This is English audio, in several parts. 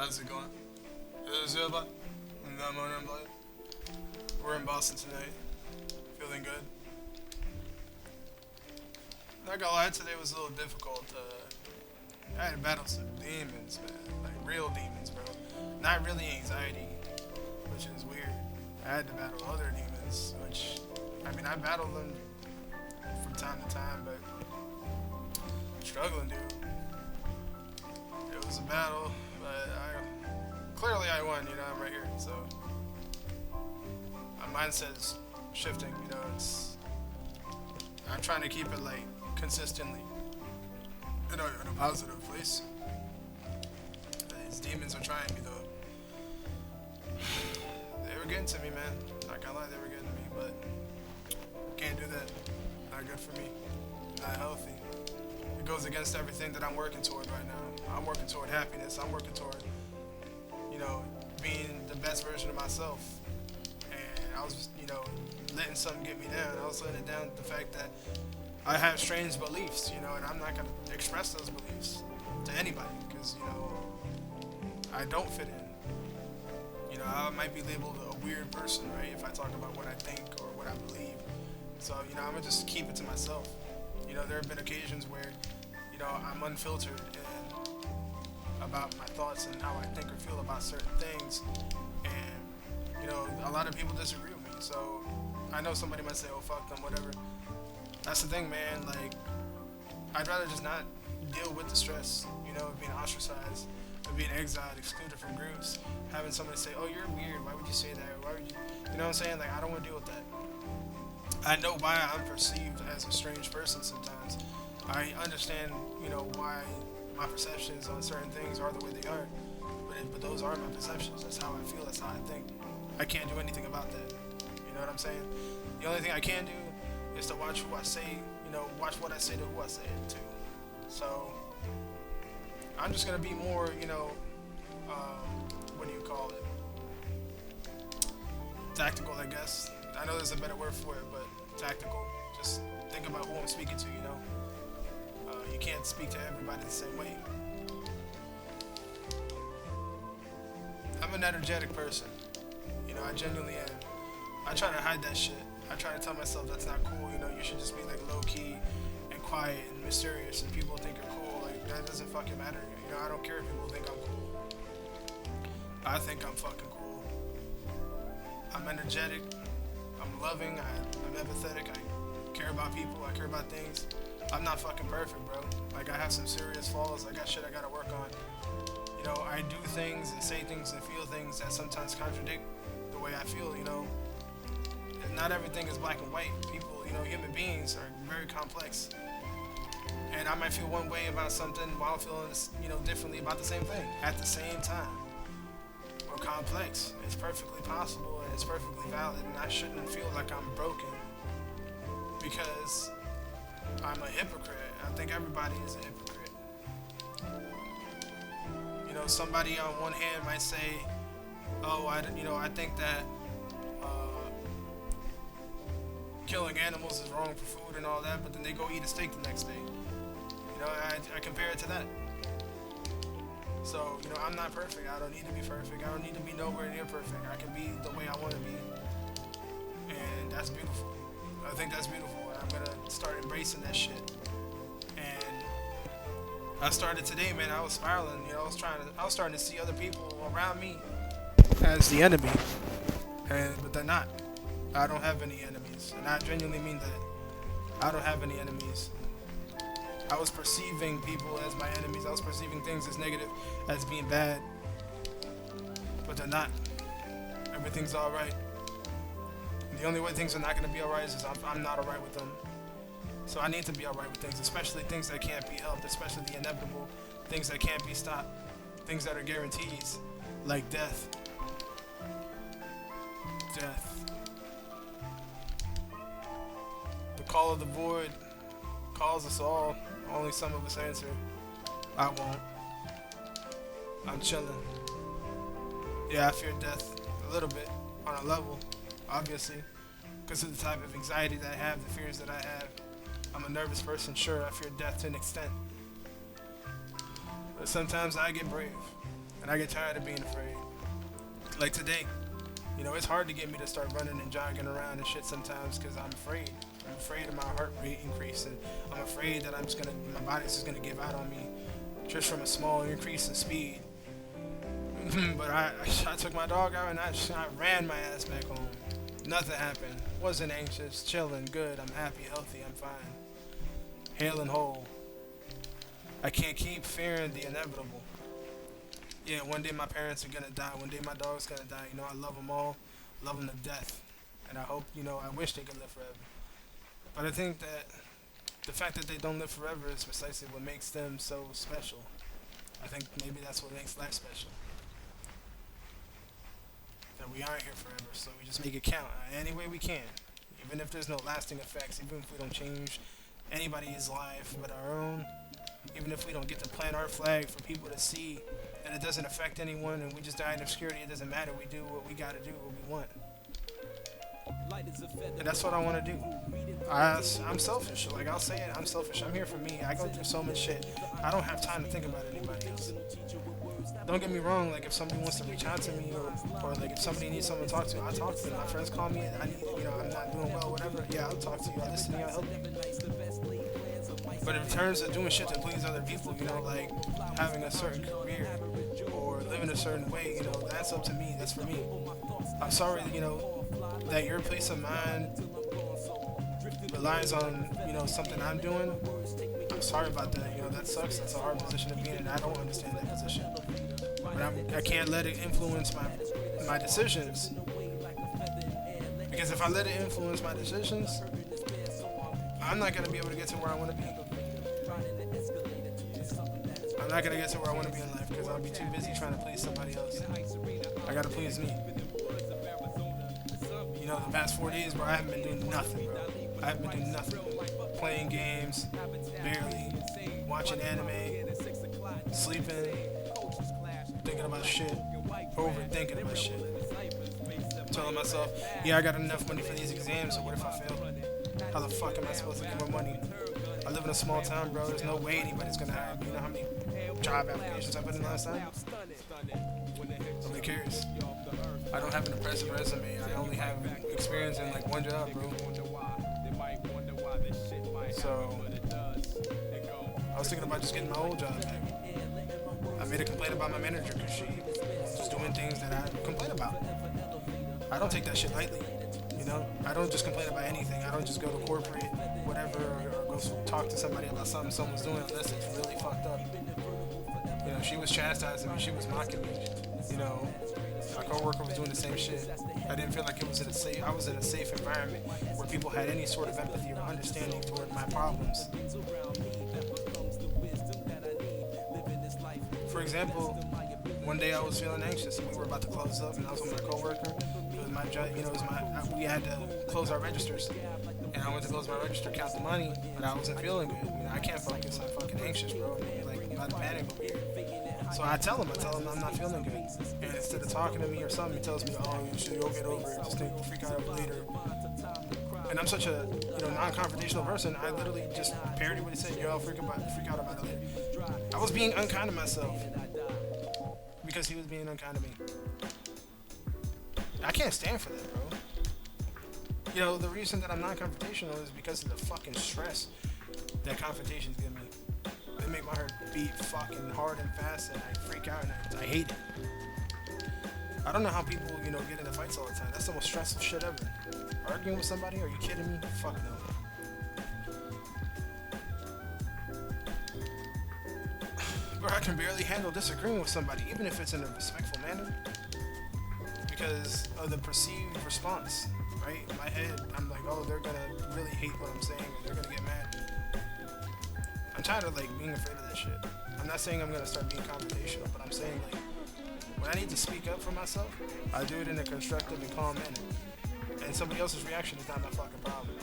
How's it going? Is it about? I'm on Blade. We're in Boston tonight. Feeling good. Not gonna lie, today was a little difficult. I had to battle some demons, man. Like real demons, bro. Not really anxiety, which is weird. I had to battle other demons, which, I mean, I battle them from time to time, but I'm struggling, dude. It was a battle, but clearly I won. You know, I'm right here, so my mindset is shifting. You know, I'm trying to keep it like consistently in a positive place. These demons are trying me though. They were getting to me, man. Not gonna lie, they were getting to me, but can't do that. Not good for me. Not healthy. It goes against everything that I'm working toward right now. I'm working toward happiness. I'm working toward, you know, being the best version of myself. And I was, you know, letting something get me down. I was letting it down the fact that I have strange beliefs, you know, and I'm not going to express those beliefs to anybody because, you know, I don't fit in. You know, I might be labeled a weird person, right, if I talk about what I think or what I believe. So, you know, I'm going to just keep it to myself. You know, there have been occasions where, you know, I'm unfiltered about my thoughts and how I think or feel about certain things. And, you know, a lot of people disagree with me. So I know somebody might say, oh, fuck them, whatever. That's the thing, man. Like, I'd rather just not deal with the stress, you know, of being ostracized, of being exiled, excluded from groups, having somebody say, oh, you're weird, why would you say that? Why would you know what I'm saying? Like, I don't want to deal with that. I know why I'm perceived as a strange person sometimes. I understand, you know, why my perceptions on certain things are the way they are. But those are my perceptions. That's how I feel. That's how I think. I can't do anything about that. You know what I'm saying? The only thing I can do is to watch who I say, you know, watch what I say to who I say it to. So I'm just gonna be more, you know, what do you call it? Tactical, I guess. I know there's a better word for it, but tactical. Just think about who I'm speaking to, you know. You can't speak to everybody the same way. I'm an energetic person. You know, I genuinely am. I try to hide that shit. I try to tell myself that's not cool. You know, you should just be like low key and quiet and mysterious, and people think you're cool. Like that doesn't fucking matter. You know, I don't care if people think I'm cool. I think I'm fucking cool. I'm energetic. I'm loving. I'm empathetic. I care about people. I care about things. I'm not fucking perfect, bro. Like I have some serious flaws. I got shit I gotta work on. You know, I do things and say things and feel things that sometimes contradict the way I feel. You know. Not everything is black and white. People, you know, human beings are very complex. And I might feel one way about something while feeling, you know, differently about the same thing at the same time. We're complex. It's perfectly possible and it's perfectly valid, and I shouldn't feel like I'm broken because I'm a hypocrite. I think everybody is a hypocrite. You know, somebody on one hand might say, oh, I think that killing animals is wrong for food and all that, but then they go eat a steak the next day. You know, I compare it to that. So, you know, I'm not perfect. I don't need to be perfect. I don't need to be nowhere near perfect. I can be the way I want to be. And that's beautiful. I think that's beautiful. And I'm going to start embracing that shit. And I started today, man. I was spiraling. You know, I was starting to see other people around me as the enemy. But they're not. I don't have any enemies, and I genuinely mean that. I don't have any enemies. I was perceiving people as my enemies. I was perceiving things as negative, as being bad, but they're not. Everything's all right. The only way things are not going to be all right is I'm not all right with them. So I need to be all right with things, especially things that can't be helped, especially the inevitable, things that can't be stopped, things that are guarantees, like death. Death. The call of the void calls us all. Only some of us answer. I won't. I'm chilling. Yeah, I fear death a little bit on a level, obviously, because of the type of anxiety that I have, the fears that I have. I'm a nervous person, sure, I fear death to an extent. But sometimes I get brave. And I get tired of being afraid. Like today, you know, it's hard to get me to start running and jogging around and shit sometimes because I'm afraid. I'm afraid of my heart rate increasing. I'm afraid that my body's just gonna give out on me just from a small increase in speed. But I took my dog out and I ran my ass back home. Nothing happened. Wasn't anxious, chilling, good. I'm happy, healthy, I'm fine. Hale and whole. I can't keep fearing the inevitable. Yeah, one day my parents are gonna die. One day my dog's gonna die. You know, I love them all, love them to death, and I hope, you know, I wish they could live forever. But I think that the fact that they don't live forever is precisely what makes them so special. I think maybe that's what makes life special. That we aren't here forever, so we just make it count any way we can, even if there's no lasting effects, even if we don't change anybody's life but our own, even if we don't get to plant our flag for people to see and it doesn't affect anyone and we just die in obscurity. It doesn't matter. We do what we gotta do, what we want. And that's what I want to do. I'm selfish. Like, I'll say it, I'm selfish. I'm here for me. I go through so much shit. I don't have time to think about anybody else. Don't get me wrong, like, if somebody wants to reach out to me or like if somebody needs someone to talk to, I'll talk to them. My friends call me and I need, you know, I'm not doing well, whatever. Yeah, I'll talk to you. I'll listen to you. I'll help you. But in terms of doing shit to please other people, you know, like having a certain career or living a certain way, you know, that's up to me. That's for me. I'm sorry, you know, that your peace of mind relies on, you know, something I'm doing. I'm sorry about that. You know, that sucks. That's a hard position to be in, and I don't understand that position. But I can't let it influence my decisions. Because if I let it influence my decisions, I'm not going to be able to get to where I want to be. I'm not going to get to where I want to be in life because I'll be too busy trying to please somebody else. I got to please me. You know, the past 4 days, bro, I haven't been doing nothing, bro. I haven't been doing nothing. Playing games, barely, watching anime, sleeping, thinking about shit, overthinking about shit. Telling myself, yeah, I got enough money for these exams, so what if I fail? How the fuck am I supposed to get more money? I live in a small town, bro. There's no way anybody's gonna have, you know how many job applications I put in last time? Nobody cares. I don't have an impressive resume. I only have experience in like one job, bro. So, I was thinking about just getting my old job back. I made a complaint about my manager because she's doing things that I complain about. I don't take that shit lightly, you know? I don't just complain about anything. I don't just go to corporate, whatever, or go talk to somebody about something someone's doing unless it's really fucked up. You know, she was chastising me. She was mocking me. You know, my coworker was doing the same shit. I didn't feel like it was I was in a safe environment where people had any sort of empathy or understanding toward my problems. For example, one day I was feeling anxious and we were about to close up and I was with my coworker. It was my job, you know, we had to close our registers. And I went to close my register, count the money, but I wasn't feeling good. You know, I can't focus. I'm fucking anxious, bro. Like, I'm about to panic over here. So I tell him I'm not feeling good. And instead of talking to me or something, he tells me, oh, you'll get over it. Just think we'll freak out later. And I'm such a, you know, non-confrontational person. I literally just parody what he said. Yo, I'll freak out about it later. I was being unkind to myself because he was being unkind to me. I can't stand for that, bro. You know, the reason that I'm non-confrontational is because of the fucking stress that confrontations give me. They make my heart beat fucking hard and fast, and I freak out, and I hate it. I don't know how people, you know, get into fights all the time. That's the most stressful shit ever. Arguing with somebody? Are you kidding me? Fuck no. Bro, I can barely handle disagreeing with somebody, even if it's in a respectful manner, because of the perceived response. Right? In my head, I'm like, oh, they're gonna really hate what I'm saying, or they're gonna get mad. I'm tired of like being afraid of that shit. I'm not saying I'm gonna start being confrontational, but I'm saying like, when I need to speak up for myself, I do it in a constructive and calm manner. And somebody else's reaction is not my fucking problem.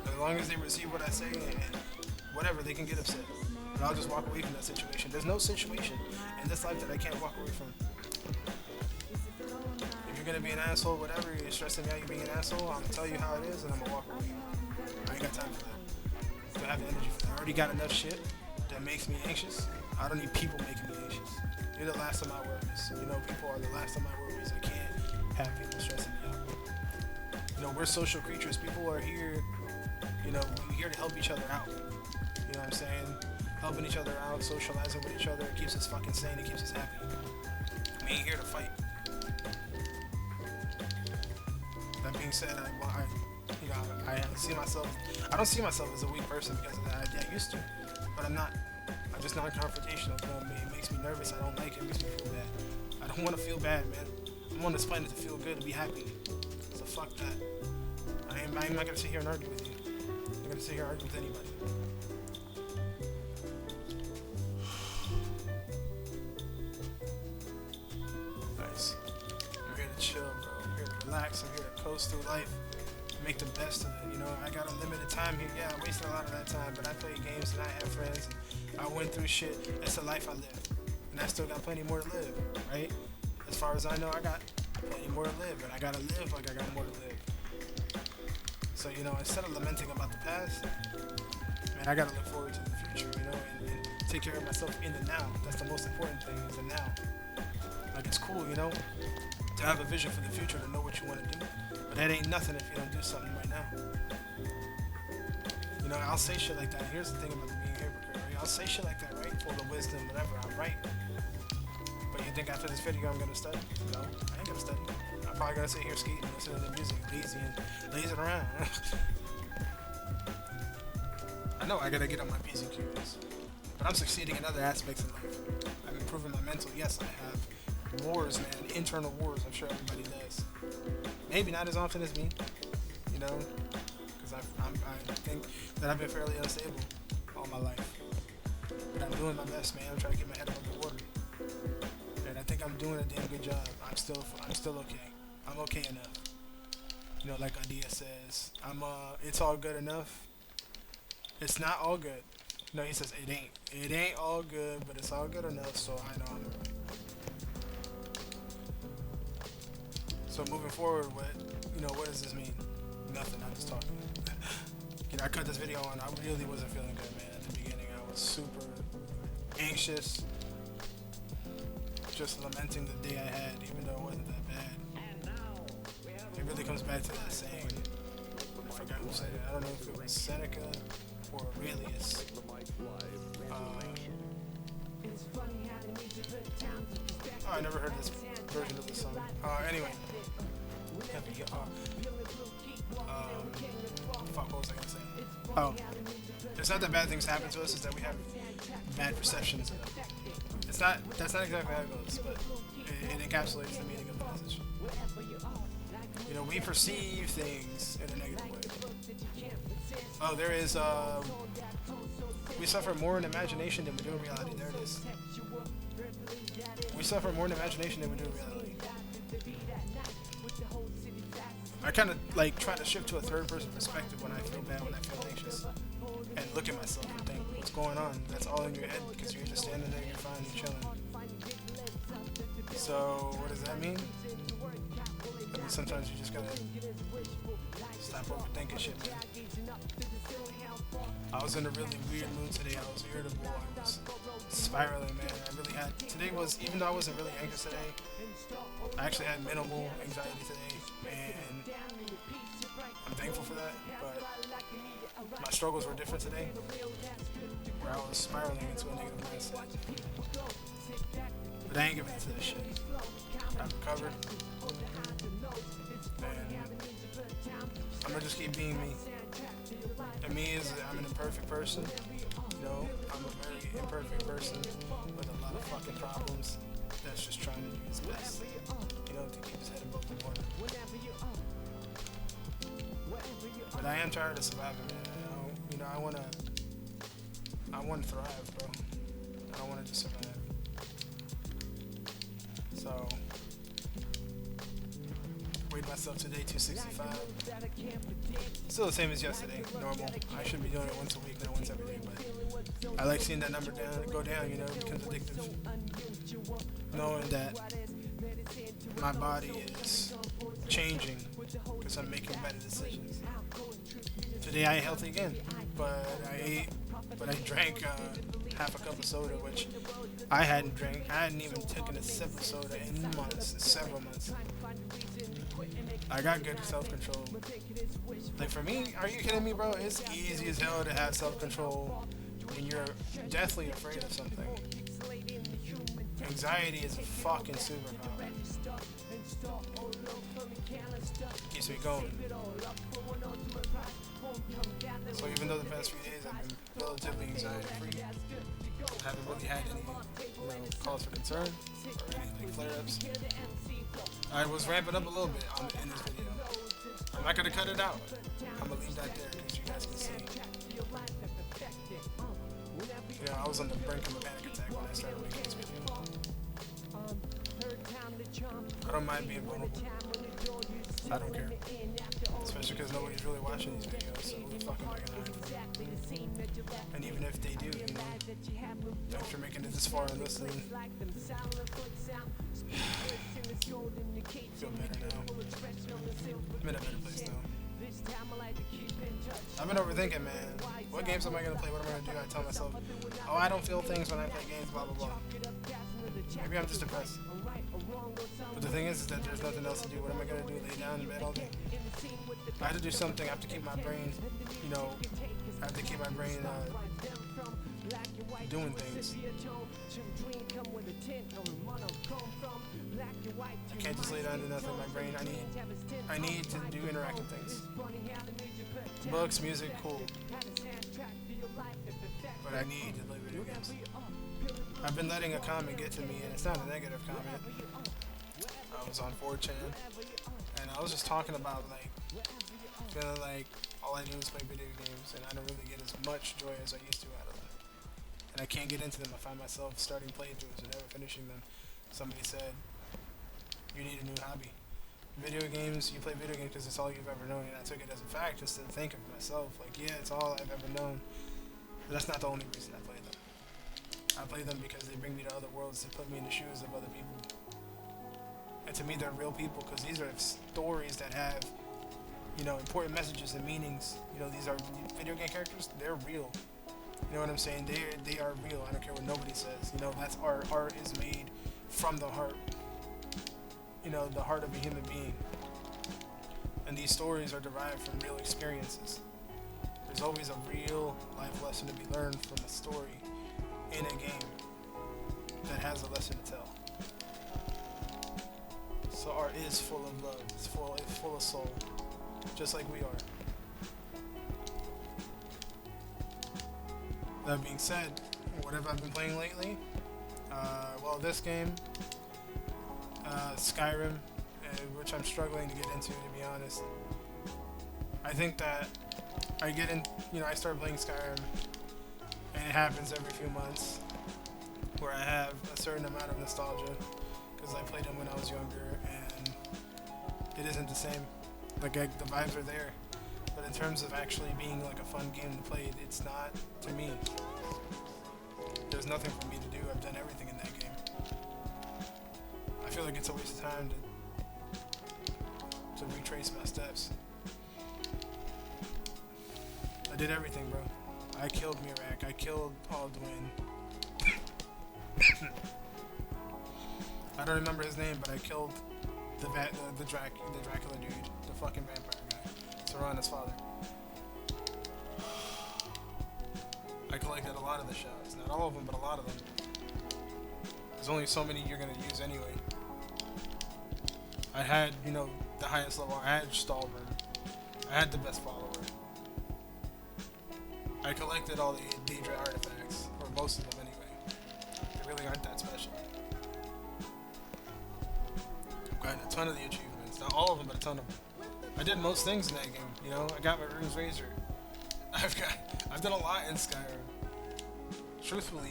As long as they receive what I say and whatever, they can get upset. But I'll just walk away from that situation. There's no situation in this life that I can't walk away from. If you're gonna be an asshole, whatever, you're stressing me out, you're being an asshole, I'm gonna tell you how it is and I'm gonna walk away. I ain't got time for that. I don't have the energy for that. I already got enough shit that makes me anxious. I don't need people making me anxious. You're the last of my worries. You know, people are the last of my worries. I can't have people stressing me out. You know, we're social creatures. People are here, you know, we're here to help each other out. You know what I'm saying? Helping each other out, socializing with each other, it keeps us fucking sane, it keeps us happy. We ain't here to fight. That being said, I see myself, I don't see myself as a weak person because of that. I used to, but I'm not. I'm just non-confrontational. You know, it makes me nervous. I don't like it. It makes me feel bad. I don't want to feel bad, man. I'm on this planet to feel good, to be happy. So fuck that. I'm not gonna sit here and argue with you. I'm not gonna sit here and argue with anybody. Nice. I'm here to chill, bro. I'm here to relax. I'm here to coast through life. Make the best of it. You know, I got a limited time here. Yeah, I wasted a lot of that time, but I played games and I had friends. And I went through shit. That's the life I live. And I still got plenty more to live, right? As far as I know, I got plenty more to live, and I gotta live like I got more to live. So, you know, instead of lamenting about the past, man, I gotta look forward to the future, you know, and take care of myself in the now. That's the most important thing, is the now. Like, it's cool, you know, to have a vision for the future, to know what you want to do. But that ain't nothing if you don't do something right now. You know, I'll say shit like that. Here's the thing about being a hypocrite, right? I'll say shit like that, right? Full of wisdom, whatever. I'm right. But you think after this video I'm gonna study? No, I ain't gonna study. I'm probably gonna sit here skating, listening to the music, lazy and lazing around. I know I gotta get on my P's and Q's. But I'm succeeding in other aspects of life. I'm improving my mental. Yes, I have wars, man. Internal wars. I'm sure everybody does. Maybe not as often as me, you know, because I think that I've been fairly unstable all my life. But I'm doing my best, man. I'm trying to get my head above the water, and I think I'm doing a damn good job. I'm still okay. I'm okay enough. You know, like Adia says, it's all good enough. It's not all good. No, he says it ain't all good, but it's all good enough. So I know I'm alright. So moving forward, what does this mean? Nothing, I'm just talking. You know, I cut this video on, I really wasn't feeling good, man. At the beginning, I was super anxious, just lamenting the day I had, even though it wasn't that bad. It really comes back to that saying, I forgot who said it, I don't know if it was Seneca or Aurelius. I never heard this version of the song. Anyway. Fuck, what was I gonna say? Oh. It's not that bad things happen to us, it's that we have bad perceptions of them. That's not exactly how it goes, but it encapsulates the meaning of the message. You know, we perceive things in a negative way. Oh, there is, we suffer more in imagination than we do in reality. There it is. We suffer more in imagination than we do in reality. I kind of like try to shift to a third person perspective when I feel bad, when I feel anxious, and look at myself and think, what's going on? That's all in your head because you're just standing there, you're fine, you're chilling. So what does that mean? I mean, sometimes you just gotta stop overthinking shit, man. I was in a really weird mood today. I was irritable. I was spiraling, man. Today was, even though I wasn't really anxious today, I actually had minimal anxiety today, and I'm thankful for that, but my struggles were different today, where I was spiraling into a negative mindset. But I ain't giving into this shit. I've recovered, and I'm gonna just keep being me. And me is, I'm an imperfect person, you know, I'm a very imperfect person with a lot of fucking problems that's just trying to do his best, you know, to keep his head above the water. But I am tired of surviving, man. You know, I wanna thrive, bro. I don't wanna just survive. So, weighed myself today, 265. Still the same as yesterday, normal. I should be doing it once a week, not once every day, but I like seeing that number go down, you know, it becomes addictive. Knowing that my body is changing because I'm making better decisions. Today I ate healthy again, but I drank half a cup of soda, which I hadn't drank. I hadn't even taken a sip of soda in months, several months. I got good self-control. Like for me, are you kidding me, bro? It's easy as hell to have self-control when you're deathly afraid of something. Anxiety is a fucking superpower. Keeps me going. So even though the past few days I've been relatively anxiety-free, I haven't really had any, cause for concern or any like, flare-ups. I was ramping up a little bit in this video. I'm not gonna cut it out. I'm gonna leave that there because you guys can see. I was on the brink of a panic attack when I started making this video. I don't mind being vulnerable. I don't care. Especially because nobody's really watching these videos, so who the fuck am I gonna hide from? And even if they do, thanks for making it this far and listening. Feel better now. I'm in a better place now. I've been overthinking, man. What games am I gonna play? What am I gonna do? I tell myself, oh, I don't feel things when I play games, blah blah blah. Maybe I'm just depressed. But the thing is that there's nothing else to do. What am I gonna do? Lay down in bed all day? I have to do something. I have to keep my brain, I have to keep my brain doing things. I can't just lay down and do nothing. My brain, I need to do interactive things. Books, music, cool. But I need to play video games. I've been letting a comment get to me, and it's not a negative comment. I was on 4chan, and I was just talking about, feeling like all I do is play video games, and I don't really get as much joy as I used to out of them. And I can't get into them. I find myself starting playthroughs and never finishing them. Somebody said, you need a new hobby. Video games, you play video games because it's all you've ever known, and I took it as a fact just to think of myself, yeah, it's all I've ever known. But that's not the only reason I play them. I play them because they bring me to other worlds, they put me in the shoes of other people. And to me, they're real people because these are stories that have, important messages and meanings. These are video game characters, they're real. You know what I'm saying? They are real. I don't care what nobody says. That's art. Art is made from the heart. The heart of a human being. And these stories are derived from real experiences. There's always a real life lesson to be learned from a story in a game that has a lesson to tell. So art is full of love. It's full of soul. Just like we are. That being said, what have I been playing lately? This game, Skyrim, which I'm struggling to get into, to be honest. I think that I start playing Skyrim, and it happens every few months, where I have a certain amount of nostalgia, because I played them when I was younger, and it isn't the same. The vibes are there, but in terms of actually being like a fun game to play, it's not to me. There's nothing for me to do. I've done everything in that game. I feel like it's a waste of time to retrace my steps. I did everything, bro. I killed Mirak. I killed Alduin. I don't remember his name, but I killed the Dracula dude, the fucking vampire guy, Serana's father. I collected a lot of the shards, not all of them, but a lot of them. There's only so many you're gonna use anyway. I had, the highest level. I had Stalburn. I had the best follower. I collected all the Daedra artifacts, or most of them anyway. They really aren't that special. I've gotten a ton of the achievements. Not all of them, but a ton of them. I did most things in that game, I got my Rune's Razor. I've done a lot in Skyrim. Truthfully,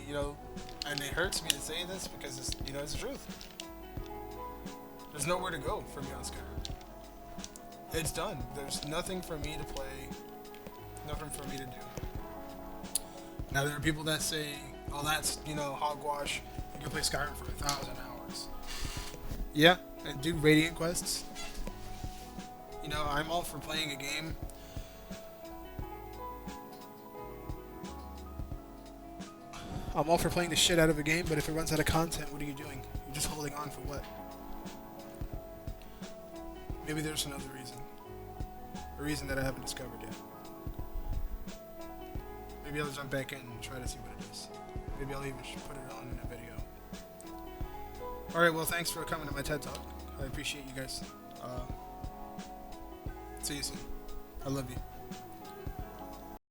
and it hurts me to say this because it's, it's the truth. There's nowhere to go for me on Skyrim. It's done. There's nothing for me to play, nothing for me to do. Now there are people that say, oh, that's, hogwash. You can play Skyrim for 1,000 hours. Yeah, and do Radiant quests. I'm all for playing a game. I'm all for playing the shit out of a game, but if it runs out of content, what are you doing? You're just holding on for what? Maybe there's another reason. A reason that I haven't discovered yet. Maybe I'll jump back in and try to see what it is. Maybe I'll even put it on in a video. Alright, well, thanks for coming to my TED Talk. I appreciate you guys. See you soon. I love you.